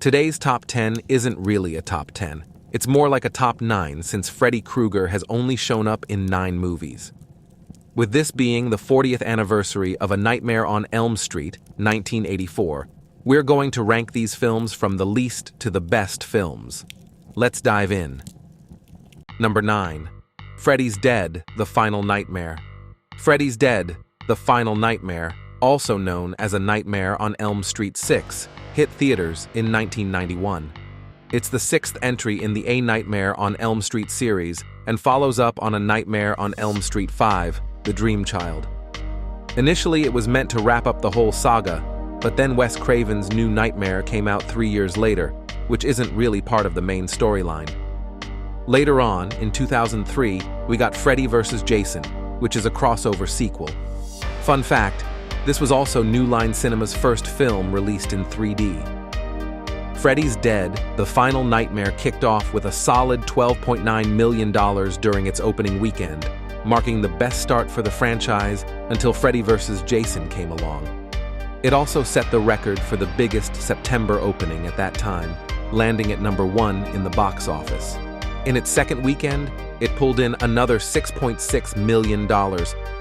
Today's top 10 isn't really a top 10. It's more like a top 9 since Freddy Krueger has only shown up in 9 movies. With this being the 40th anniversary of A Nightmare on Elm Street, 1984, we're going to rank these films from the least to the best films. Let's dive in. Number 9. Freddy's Dead, The Final Nightmare. Freddy's Dead, The Final Nightmare, also known as A Nightmare on Elm Street 6, hit theaters in 1991. It's the 6th entry in the A Nightmare on Elm Street series and follows up on A Nightmare on Elm Street 5, The Dream Child. Initially, it was meant to wrap up the whole saga, but then Wes Craven's New Nightmare came out 3 years later, which isn't really part of the main storyline. Later on, in 2003, we got Freddy vs. Jason, which is a crossover sequel. Fun fact, this was also New Line Cinema's first film released in 3D. Freddy's Dead, The Final Nightmare kicked off with a solid $12.9 million during its opening weekend, marking the best start for the franchise until Freddy vs. Jason came along. It also set the record for the biggest September opening at that time, landing at number 1 in the box office. In its second weekend, it pulled in another $6.6 million,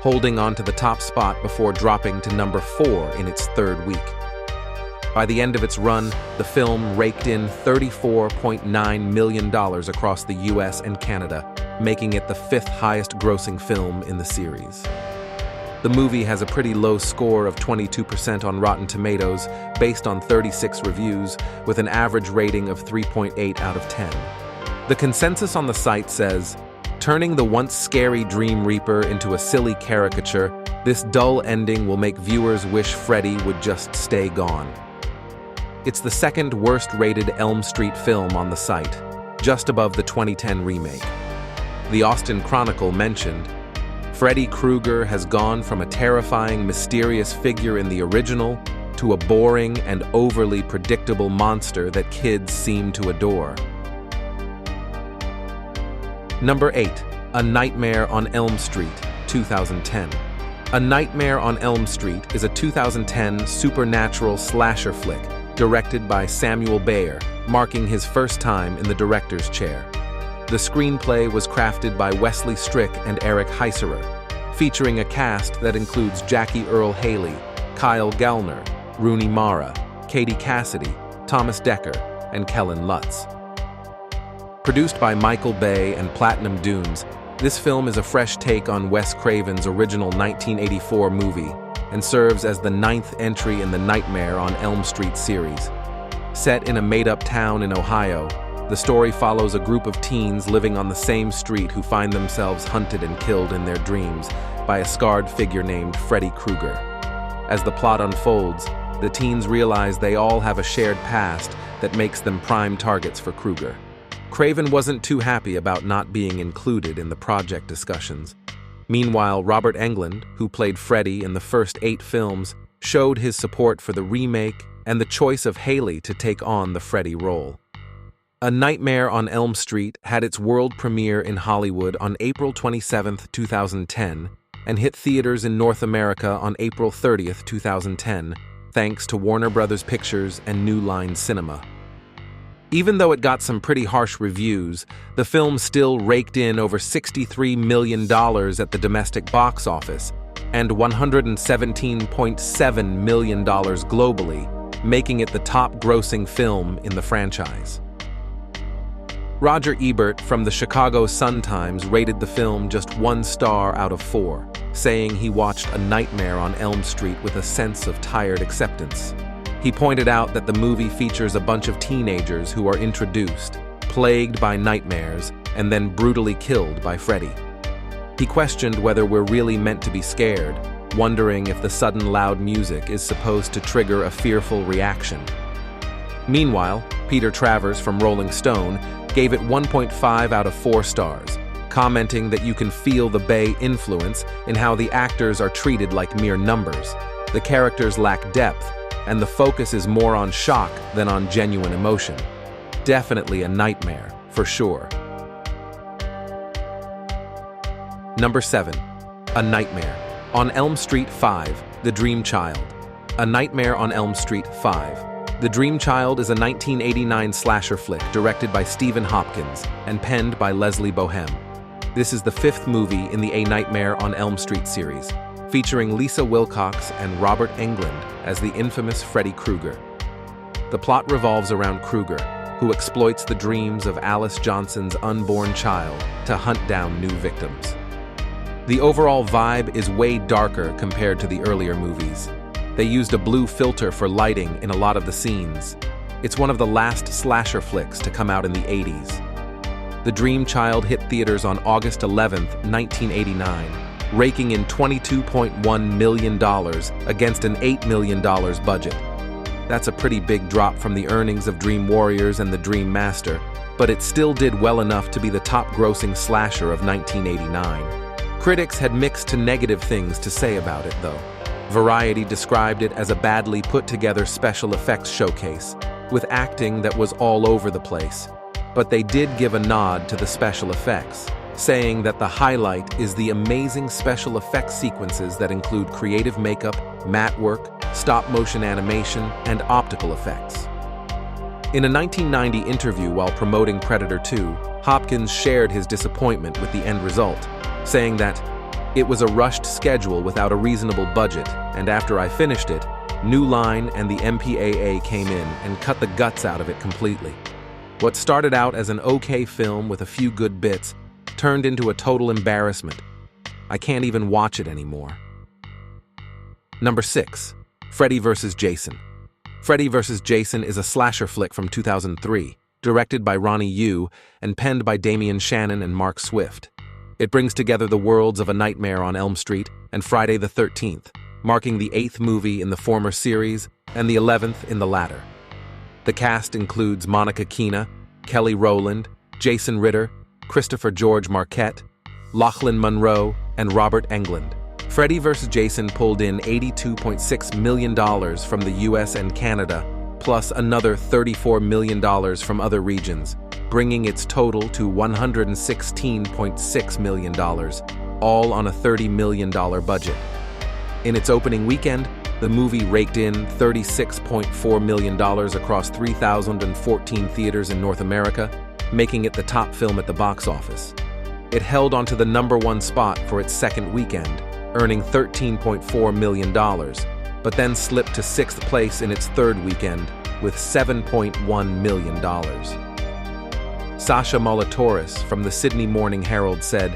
holding on to the top spot before dropping to number 4 in its third week. By the end of its run, the film raked in $34.9 million across the US and Canada, making it the 5th highest grossing film in the series. The movie has a pretty low score of 22% on Rotten Tomatoes, based on 36 reviews, with an average rating of 3.8 out of 10. The consensus on the site says, "Turning the once scary Dream Reaper into a silly caricature, this dull ending will make viewers wish Freddy would just stay gone." It's the second worst-rated Elm Street film on the site, just above the 2010 remake. The Austin Chronicle mentioned, "Freddy Krueger has gone from a terrifying, mysterious figure in the original to a boring and overly predictable monster that kids seem to adore." Number 8. A Nightmare on Elm Street, 2010. A Nightmare on Elm Street is a 2010 supernatural slasher flick directed by Samuel Bayer, marking his first time in the director's chair. The screenplay was crafted by Wesley Strick and Eric Heiserer, featuring a cast that includes Jackie Earle Haley, Kyle Gallner, Rooney Mara, Katie Cassidy, Thomas Dekker, and Kellen Lutz. Produced by Michael Bay and Platinum Dunes, this film is a fresh take on Wes Craven's original 1984 movie and serves as the 9th entry in the Nightmare on Elm Street series. Set in a made-up town in Ohio, the story follows a group of teens living on the same street who find themselves hunted and killed in their dreams by a scarred figure named Freddy Krueger. As the plot unfolds, the teens realize they all have a shared past that makes them prime targets for Krueger. Craven wasn't too happy about not being included in the project discussions. Meanwhile, Robert Englund, who played Freddy in the first 8 films, showed his support for the remake and the choice of Haley to take on the Freddy role. A Nightmare on Elm Street had its world premiere in Hollywood on April 27, 2010, and hit theaters in North America on April 30, 2010, thanks to Warner Bros. Pictures and New Line Cinema. Even though it got some pretty harsh reviews, the film still raked in over $63 million at the domestic box office and $117.7 million globally, making it the top-grossing film in the franchise. Roger Ebert from the Chicago Sun-Times rated the film just 1 star out of 4, saying he watched A Nightmare on Elm Street with a sense of tired acceptance. He pointed out that the movie features a bunch of teenagers who are introduced, plagued by nightmares, and then brutally killed by Freddy. He questioned whether we're really meant to be scared, wondering if the sudden loud music is supposed to trigger a fearful reaction. Meanwhile, Peter Travers from Rolling Stone gave it 1.5 out of 4 stars, commenting that you can feel the Bay influence in how the actors are treated like mere numbers. The characters lack depth, and the focus is more on shock than on genuine emotion. Definitely a nightmare, for sure. Number 7. A Nightmare on Elm Street 5, The Dream Child. A Nightmare on Elm Street 5, The Dream Child is a 1989 slasher flick directed by Stephen Hopkins and penned by Leslie Bohem. This is the fifth movie in the A Nightmare on Elm Street series, featuring Lisa Wilcox and Robert Englund as the infamous Freddy Krueger. The plot revolves around Krueger, who exploits the dreams of Alice Johnson's unborn child to hunt down new victims. The overall vibe is way darker compared to the earlier movies. They used a blue filter for lighting in a lot of the scenes. It's one of the last slasher flicks to come out in the 80s. The Dream Child hit theaters on August 11, 1989, raking in $22.1 million against an $8 million budget. That's a pretty big drop from the earnings of Dream Warriors and The Dream Master, but it still did well enough to be the top-grossing slasher of 1989. Critics had mixed to negative things to say about it, though. Variety described it as a badly put-together special effects showcase, with acting that was all over the place. But they did give a nod to the special effects, saying that the highlight is the amazing special effects sequences that include creative makeup, matte work, stop-motion animation, and optical effects. In a 1990 interview while promoting Predator 2, Hopkins shared his disappointment with the end result, saying that, "It was a rushed schedule without a reasonable budget, and after I finished it, New Line and the MPAA came in and cut the guts out of it completely. What started out as an okay film with a few good bits turned into a total embarrassment. I can't even watch it anymore." Number 6. Freddy vs. Jason. Freddy vs. Jason is a slasher flick from 2003, directed by Ronnie Yu and penned by Damian Shannon and Mark Swift. It brings together the worlds of A Nightmare on Elm Street and Friday the 13th, marking the 8th movie in the former series and the 11th in the latter. The cast includes Monica Keena, Kelly Rowland, Jason Ritter, Christopher George Marquette, Lachlan Monroe, and Robert Englund. Freddy vs. Jason pulled in $82.6 million from the US and Canada, plus another $34 million from other regions, bringing its total to $116.6 million, all on a $30 million budget. In its opening weekend, the movie raked in $36.4 million across 3,014 theaters in North America, making it the top film at the box office. It held onto the #1 spot for its second weekend, earning $13.4 million, but then slipped to 6th place in its third weekend with $7.1 million. Sasha Molatoris from the Sydney Morning Herald said,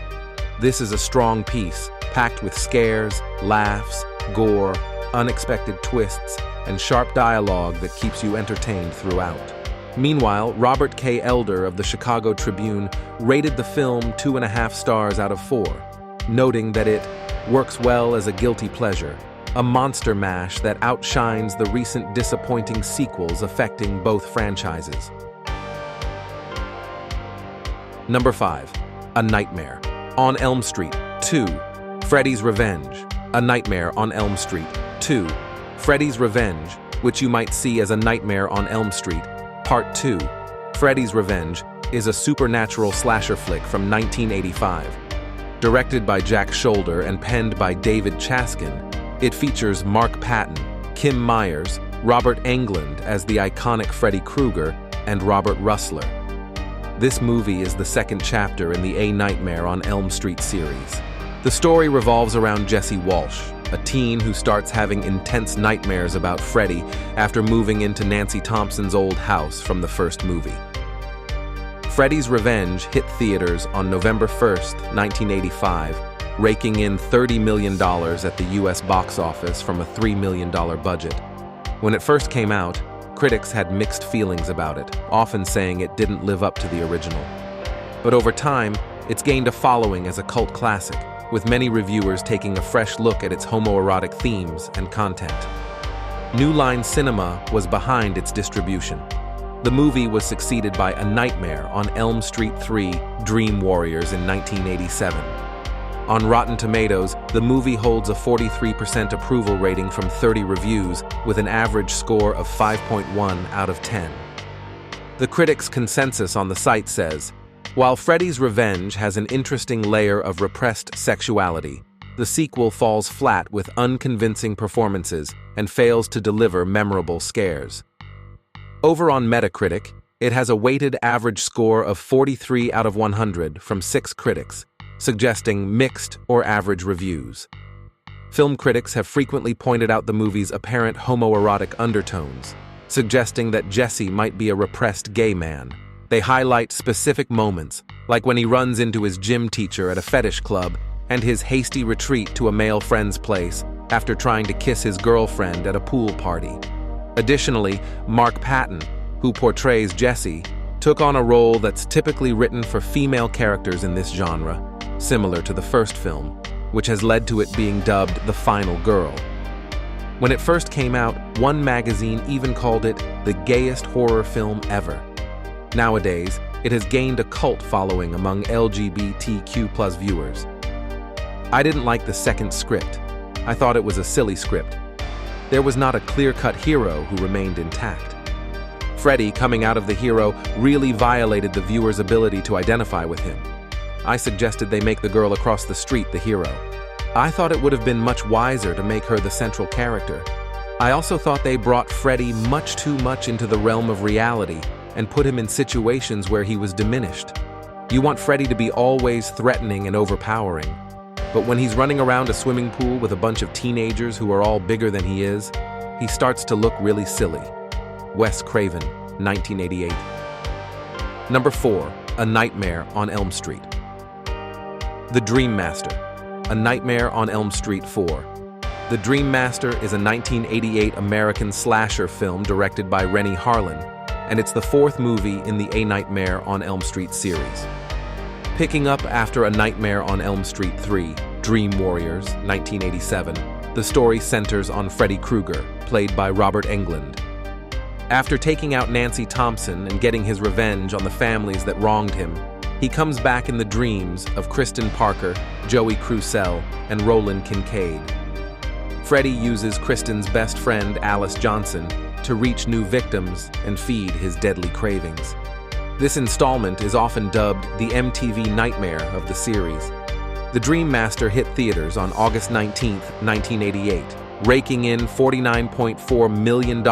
"This is a strong piece, packed with scares, laughs, gore, unexpected twists, and sharp dialogue that keeps you entertained throughout." Meanwhile, Robert K. Elder of the Chicago Tribune rated the film 2.5 stars out of 4, noting that it works well as a guilty pleasure, a monster mash that outshines the recent disappointing sequels affecting both franchises. Number 5. A Nightmare on Elm Street 2. Freddy's Revenge. A Nightmare on Elm Street 2. Freddy's Revenge, which you might see as A Nightmare on Elm Street, Part 2. Freddy's Revenge is a supernatural slasher flick from 1985. Directed by Jack Shoulder and penned by David Chaskin, it features Mark Patton, Kim Myers, Robert Englund as the iconic Freddy Krueger, and Robert Russler. This movie is the second chapter in the A Nightmare on Elm Street series. The story revolves around Jesse Walsh, a teen who starts having intense nightmares about Freddy after moving into Nancy Thompson's old house from the first movie. Freddy's Revenge hit theaters on November 1st, 1985, raking in $30 million at the US box office from a $3 million budget. When it first came out, critics had mixed feelings about it, often saying it didn't live up to the original. But over time, it's gained a following as a cult classic, with many reviewers taking a fresh look at its homoerotic themes and content. New Line Cinema was behind its distribution. The movie was succeeded by A Nightmare on Elm Street 3: Dream Warriors in 1987. On Rotten Tomatoes, the movie holds a 43% approval rating from 30 reviews, with an average score of 5.1 out of 10. The critics' consensus on the site says, "While Freddy's Revenge has an interesting layer of repressed sexuality, the sequel falls flat with unconvincing performances and fails to deliver memorable scares." Over on Metacritic, it has a weighted average score of 43 out of 100 from 6 critics, suggesting mixed or average reviews. Film critics have frequently pointed out the movie's apparent homoerotic undertones, suggesting that Jesse might be a repressed gay man. They highlight specific moments, like when he runs into his gym teacher at a fetish club and his hasty retreat to a male friend's place after trying to kiss his girlfriend at a pool party. Additionally, Mark Patton, who portrays Jesse, took on a role that's typically written for female characters in this genre, similar to the first film, which has led to it being dubbed the final girl. When it first came out, one magazine even called it the gayest horror film ever. Nowadays, it has gained a cult following among LGBTQ+ viewers. I didn't like the second script. I thought it was a silly script. There was not a clear-cut hero who remained intact. Freddy coming out of the hero really violated the viewer's ability to identify with him. I suggested they make the girl across the street the hero. I thought it would have been much wiser to make her the central character. I also thought they brought Freddy much too much into the realm of reality and put him in situations where he was diminished. You want Freddy to be always threatening and overpowering. But when he's running around a swimming pool with a bunch of teenagers who are all bigger than he is, he starts to look really silly. Wes Craven, 1988. Number 4, A Nightmare on Elm Street. The Dream Master, A Nightmare on Elm Street 4. The Dream Master is a 1988 American slasher film directed by Renny Harlin, and it's the 4th movie in the A Nightmare on Elm Street series. Picking up after A Nightmare on Elm Street 3, Dream Warriors, 1987, the story centers on Freddy Krueger, played by Robert Englund. After taking out Nancy Thompson and getting his revenge on the families that wronged him, he comes back in the dreams of Kristen Parker, Joey Crucell, and Roland Kincaid. Freddy uses Kristen's best friend, Alice Johnson, to reach new victims and feed his deadly cravings. This installment is often dubbed the MTV Nightmare of the series. The Dream Master hit theaters on August 19, 1988, raking in $49.4 million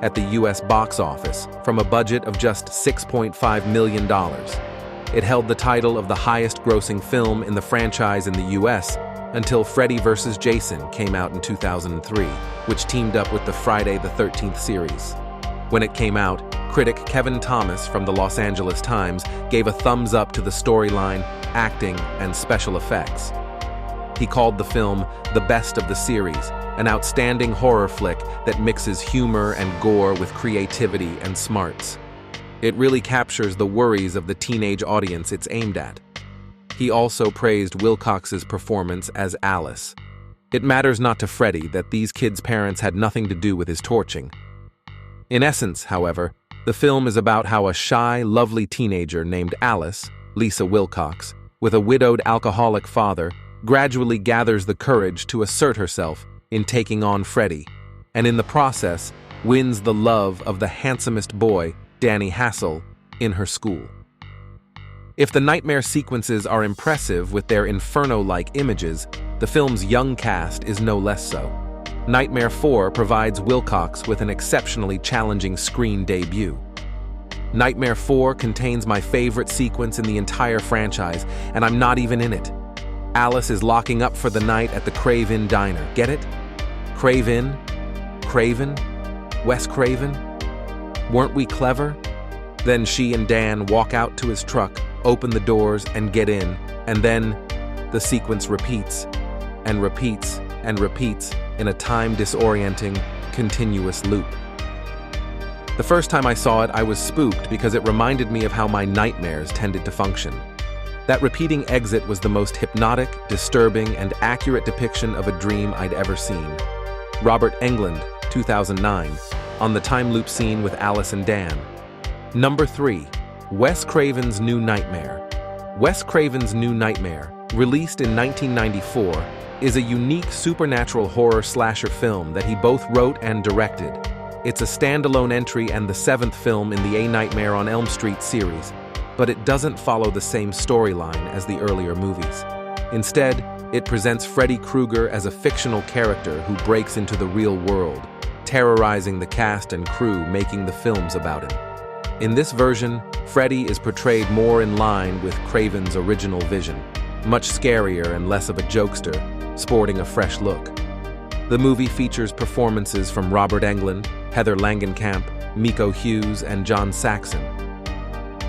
at the US box office from a budget of just $6.5 million. It held the title of the highest-grossing film in the franchise in the US until Freddy vs. Jason came out in 2003, which teamed up with the Friday the 13th series. When it came out, critic Kevin Thomas from the Los Angeles Times gave a thumbs up to the storyline, acting, and special effects. He called the film the best of the series, an outstanding horror flick that mixes humor and gore with creativity and smarts. It really captures the worries of the teenage audience it's aimed at. He also praised Wilcox's performance as Alice. It matters not to Freddy that these kids' parents had nothing to do with his torching. In essence, however, the film is about how a shy, lovely teenager named Alice, Lisa Wilcox, with a widowed alcoholic father, gradually gathers the courage to assert herself in taking on Freddy, and in the process, wins the love of the handsomest boy, Danny Hassel, in her school. If the nightmare sequences are impressive with their inferno-like images, the film's young cast is no less so. Nightmare 4 provides Wilcox with an exceptionally challenging screen debut. Nightmare 4 contains my favorite sequence in the entire franchise, and I'm not even in it. Alice is locking up for the night at the Crave-In diner. Get it? Crave-In? Craven? Wes Craven? Weren't we clever? Then she and Dan walk out to his truck, open the doors, and get in, and then the sequence repeats, and repeats, and repeats in a time-disorienting, continuous loop. The first time I saw it, I was spooked because it reminded me of how my nightmares tended to function. That repeating exit was the most hypnotic, disturbing, and accurate depiction of a dream I'd ever seen. Robert Englund, 2009, on the time loop scene with Alice and Dan. Number 3, Wes Craven's New Nightmare. Wes Craven's New Nightmare, released in 1994, is a unique supernatural horror slasher film that he both wrote and directed. It's a standalone entry and the 7th film in the A Nightmare on Elm Street series, but it doesn't follow the same storyline as the earlier movies. Instead, it presents Freddy Krueger as a fictional character who breaks into the real world, terrorizing the cast and crew making the films about him. In this version, Freddy is portrayed more in line with Craven's original vision, much scarier and less of a jokester, sporting a fresh look. The movie features performances from Robert Englund, Heather Langenkamp, Miko Hughes, and John Saxon.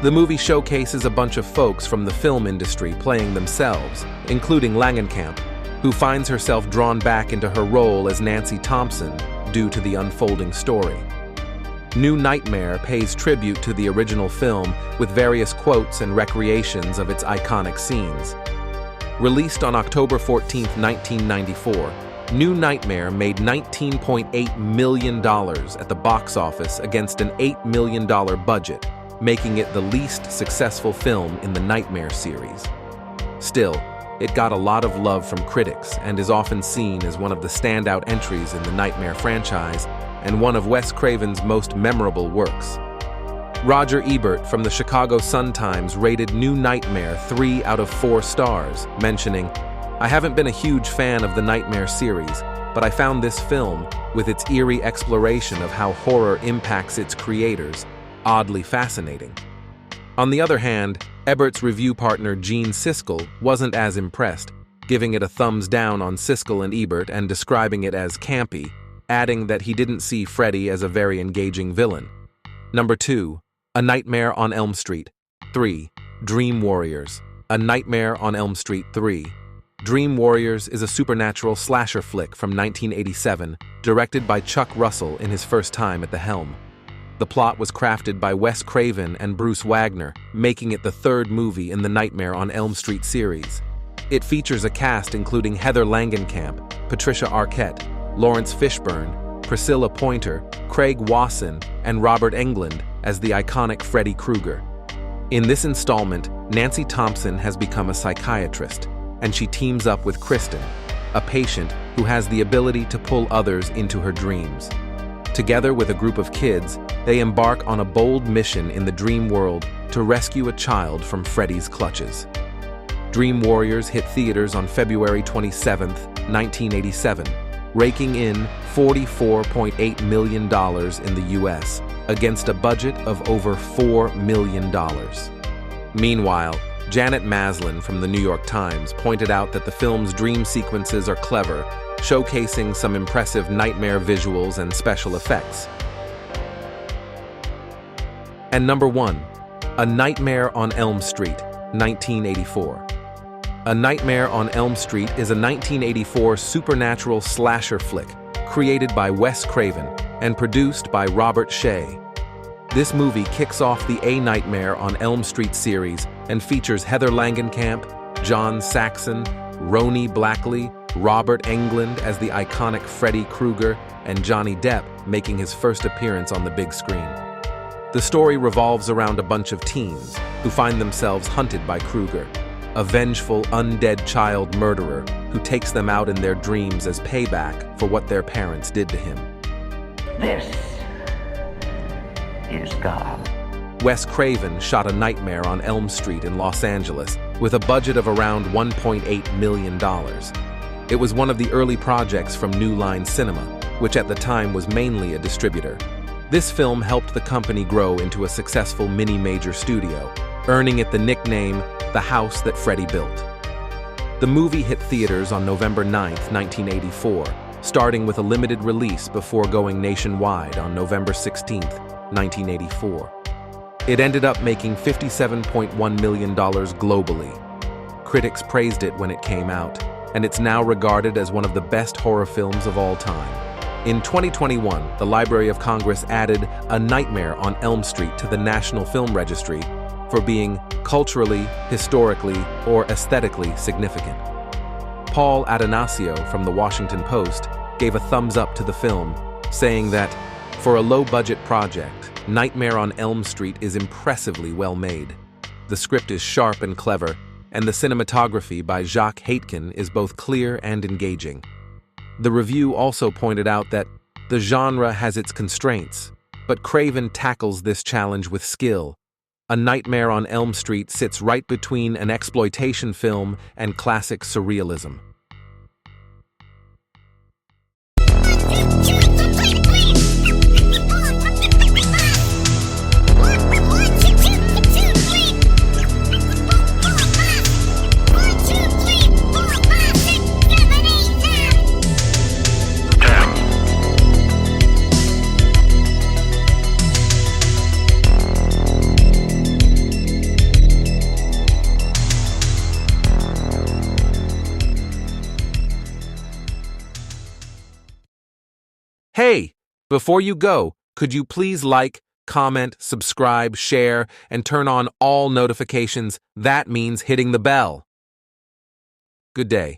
The movie showcases a bunch of folks from the film industry playing themselves, including Langenkamp, who finds herself drawn back into her role as Nancy Thompson due to the unfolding story. New Nightmare pays tribute to the original film with various quotes and recreations of its iconic scenes. Released on October 14, 1994, New Nightmare made $19.8 million at the box office against an $8 million budget, making it the least successful film in the Nightmare series. Still, it got a lot of love from critics and is often seen as one of the standout entries in the Nightmare franchise and one of Wes Craven's most memorable works. Roger Ebert from the Chicago Sun-Times rated New Nightmare 3 out of 4 stars, mentioning, "I haven't been a huge fan of the Nightmare series, but I found this film, with its eerie exploration of how horror impacts its creators, oddly fascinating." On the other hand, Ebert's review partner Gene Siskel wasn't as impressed, giving it a thumbs down on Siskel and Ebert and describing it as campy, adding that he didn't see Freddy as a very engaging villain. Number 2. A Nightmare on Elm Street. 3. Dream Warriors. A Nightmare on Elm Street 3. Dream Warriors is a supernatural slasher flick from 1987, directed by Chuck Russell in his first time at the helm. The plot was crafted by Wes Craven and Bruce Wagner, making it the third movie in the Nightmare on Elm Street series. It features a cast including Heather Langenkamp, Patricia Arquette, Lawrence Fishburne, Priscilla Pointer, Craig Wasson, and Robert Englund as the iconic Freddy Krueger. In this installment, Nancy Thompson has become a psychiatrist, and she teams up with Kristen, a patient who has the ability to pull others into her dreams. Together with a group of kids, they embark on a bold mission in the dream world to rescue a child from Freddy's clutches. Dream Warriors hit theaters on February 27, 1987, raking in $44.8 million in the US, against a budget of over $4 million. Meanwhile, Janet Maslin from the New York Times pointed out that the film's dream sequences are clever, showcasing some impressive nightmare visuals and special effects. And number 1, A Nightmare on Elm Street, 1984. A Nightmare on Elm Street is a 1984 supernatural slasher flick created by Wes Craven and produced by Robert Shea. This movie kicks off the A Nightmare on Elm Street series and features Heather Langenkamp, John Saxon, Roni Blackley, Robert Englund as the iconic Freddy Krueger, and Johnny Depp making his first appearance on the big screen. The story revolves around a bunch of teens who find themselves hunted by Krueger, a vengeful, undead child murderer who takes them out in their dreams as payback for what their parents did to him. This is God. Wes Craven shot A Nightmare on Elm Street in Los Angeles with a budget of around $1.8 million. It was one of the early projects from New Line Cinema, which at the time was mainly a distributor. This film helped the company grow into a successful mini-major studio, earning it the nickname The House That Freddy Built. The movie hit theaters on November 9, 1984, starting with a limited release before going nationwide on November 16, 1984. It ended up making $57.1 million globally. Critics praised it when it came out, and it's now regarded as one of the best horror films of all time. In 2021, the Library of Congress added A Nightmare on Elm Street to the National Film Registry for being culturally, historically, or aesthetically significant. Paul Atanasio from The Washington Post gave a thumbs up to the film, saying that, for a low-budget project, Nightmare on Elm Street is impressively well made. The script is sharp and clever, and the cinematography by Jacques Haitkin is both clear and engaging. The review also pointed out that the genre has its constraints, but Craven tackles this challenge with skill. A Nightmare on Elm Street sits right between an exploitation film and classic surrealism. Hey, before you go, could you please like, comment, subscribe, share, and turn on all notifications? That means hitting the bell. Good day.